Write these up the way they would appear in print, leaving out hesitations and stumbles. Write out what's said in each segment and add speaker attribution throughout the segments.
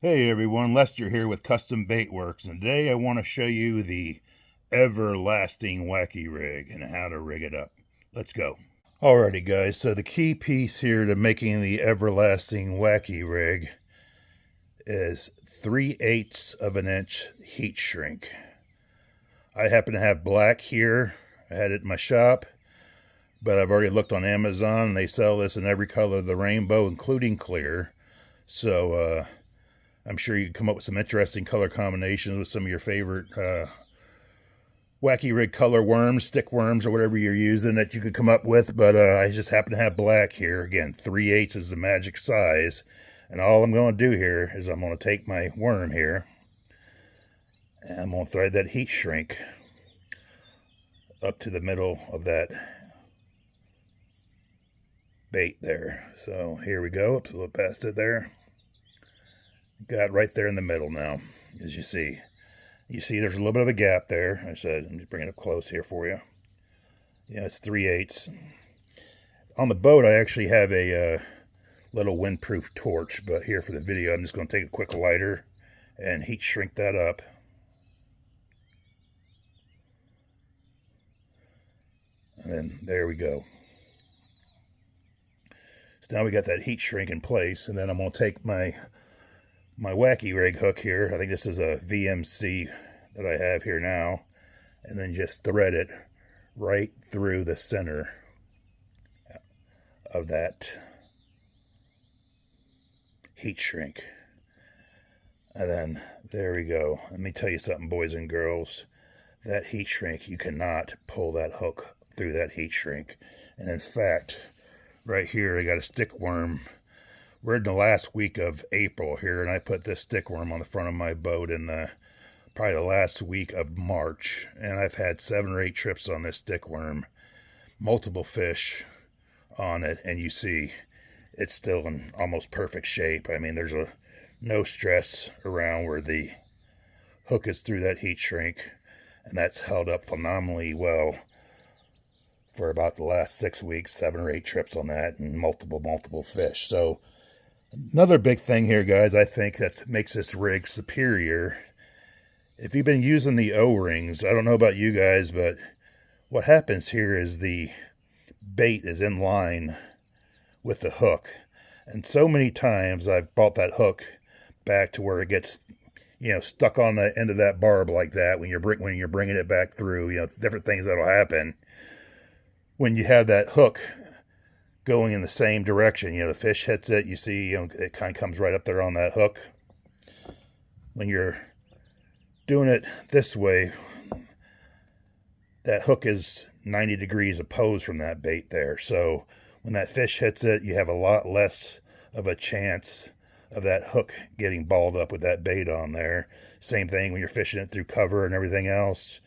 Speaker 1: Hey everyone, Lester here with Custom Bait Works, and today I want to show you the Everlasting Wacky Rig and how to rig it up. Let's go. Alrighty guys, so the key piece here to making the Everlasting Wacky Rig is 3/8 of an inch heat shrink. I happen to have black here. I had it in my shop, but I've already looked on Amazon and they sell this in every color of the rainbow, including clear. So I'm sure you can come up with some interesting color combinations with some of your favorite wacky rig color worms, stick worms, or whatever you're using that you could come up with. But I just happen to have black here. Again, 3/8 is the magic size. And all I'm going to do here is I'm going to take my worm here and I'm going to thread that heat shrink up to the middle of that bait there. So here we go, up a little past it there. Got right there in the middle now, as you see. You see there's a little bit of a gap there. I said, let me bring it up close here for you. Yeah, it's 3/8. On the boat, I actually have a little windproof torch, but here for the video, I'm just going to take a quick lighter and heat shrink that up. And then there we go. So now we got that heat shrink in place, and then I'm going to take my wacky rig hook here. I think this is a VMC that I have here now, and then just thread it right through the center of that heat shrink. And then there we go. Let me tell you something, boys and girls. That heat shrink, you cannot pull that hook through that heat shrink. And in fact, right here I got a stick worm. We're in the last week of April here, and I put this stick worm on the front of my boat in probably the last week of March, and I've had 7 or 8 trips on this stick worm, multiple fish on it, and you see it's still in almost perfect shape. I mean, there's no stress around where the hook is through that heat shrink, and that's held up phenomenally well for about the last 6 weeks, 7 or 8 trips on that, and multiple fish. So another big thing here, guys, I think that makes this rig superior. If you've been using the O-rings, I don't know about you guys, but what happens here is the bait is in line with the hook. And so many times I've brought that hook back to where it gets, stuck on the end of that barb like that when you're bringing it back through. Different things that'll happen when you have that hook going in the same direction. The fish hits it, you see, it kind of comes right up there on that hook. When you're doing it this way, that hook is 90 degrees opposed from that bait there. So when that fish hits it, you have a lot less of a chance of that hook getting balled up with that bait on there. Same thing when you're fishing it through cover and everything else.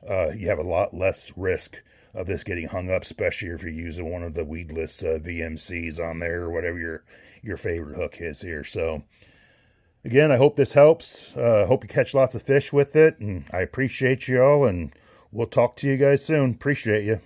Speaker 1: You have a lot less risk of this getting hung up, especially if you're using one of the weedless VMCs on there or whatever your favorite hook is here. So again, I hope this helps. Hope you catch lots of fish with it, and I appreciate you all, and we'll talk to you guys soon. Appreciate you.